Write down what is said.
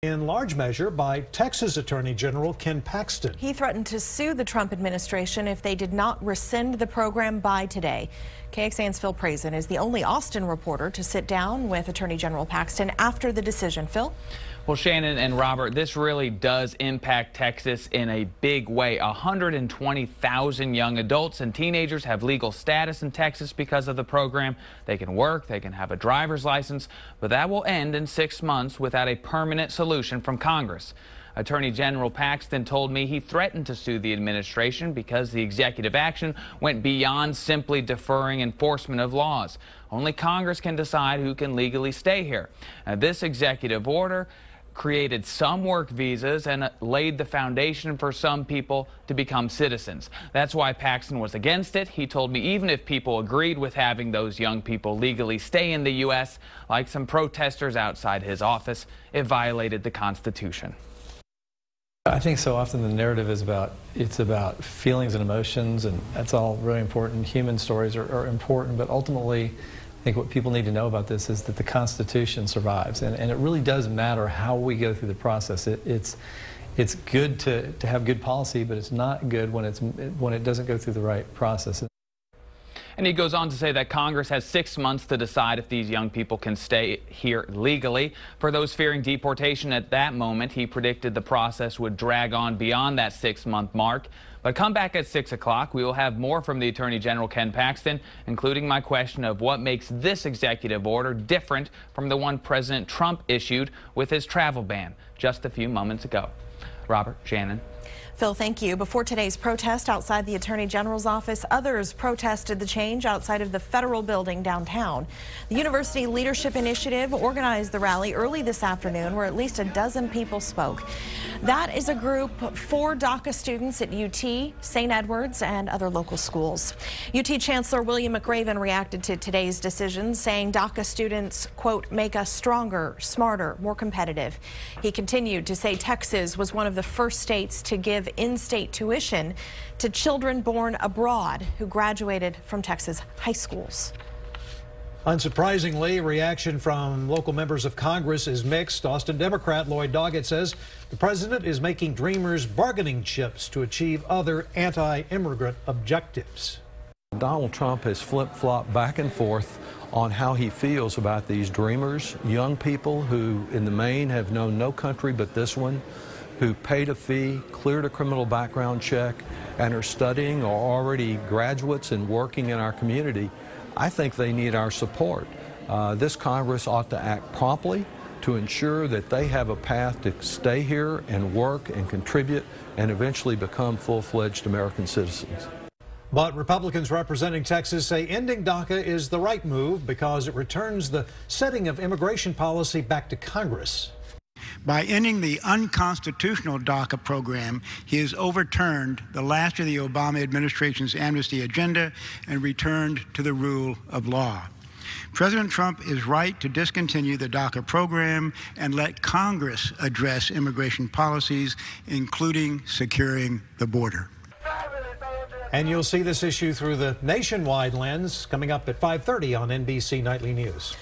In large measure by Texas Attorney General Ken Paxton. He threatened to sue the Trump administration if they did not rescind the program by today. KXAN's Phil Prazen is the only Austin reporter to sit down with Attorney General Paxton after the decision. Phil? Well, Shannon and Robert, this really does impact Texas in a big way. 120,000 young adults and teenagers have legal status in Texas because of the program. They can work, they can have a driver's license, but that will end in 6 months without a permanent solution from Congress. Attorney General Paxton told me he threatened to sue the administration because the executive action went beyond simply deferring enforcement of laws. Only Congress can decide who can legally stay here. Now, this executive order created some work visas and laid the foundation for some people to become citizens. That's why Paxton was against it. He told me even if people agreed with having those young people legally stay in the U.S., like some protesters outside his office, it violated the Constitution. I think so often the narrative is about feelings and emotions, and that's all really important. Human stories are important, but ultimately I think what people need to know about this is that the Constitution survives, and it really does matter how we go through the process. It's good to have good policy, but it's not good when it doesn't go through the right process. And he goes on to say that Congress has 6 months to decide if these young people can stay here legally. For those fearing deportation at that moment, he predicted the process would drag on beyond that 6-month mark. But come back at 6 o'clock. We will have more from the Attorney General Ken Paxton, including my question of what makes this executive order different from the one President Trump issued with his travel ban just a few moments ago. Robert, Shannon. Phil, thank you. Before today's protest outside the Attorney General's office, others protested the change outside of the federal building downtown. The University Leadership Initiative organized the rally early this afternoon where at least a dozen people spoke. That is a group for DACA students at UT, St. Edward's, and other local schools. UT Chancellor William McRaven reacted to today's decision, saying DACA students, quote, make us stronger, smarter, more competitive. He continued to say Texas was one of the first states to give in-state tuition to children born abroad who graduated from Texas high schools. Unsurprisingly, reaction from local members of Congress is mixed. Austin Democrat Lloyd Doggett says the president is making Dreamers bargaining chips to achieve other anti-immigrant objectives. Donald Trump has flip-flopped back and forth on how he feels about these Dreamers, young people who in the main have known no country but this one, who paid a fee, cleared a criminal background check, and are studying or already graduates and working in our community. I think they need our support. This Congress ought to act promptly to ensure that they have a path to stay here and work and contribute and eventually become full-fledged American citizens. But Republicans representing Texas say ending DACA is the right move because it returns the setting of immigration policy back to Congress. By ending the unconstitutional DACA program, he has overturned the last of the Obama administration's amnesty agenda and returned to the rule of law. President Trump is right to discontinue the DACA program and let Congress address immigration policies, including securing the border. And you'll see this issue through the nationwide lens coming up at 5:30 on NBC Nightly News.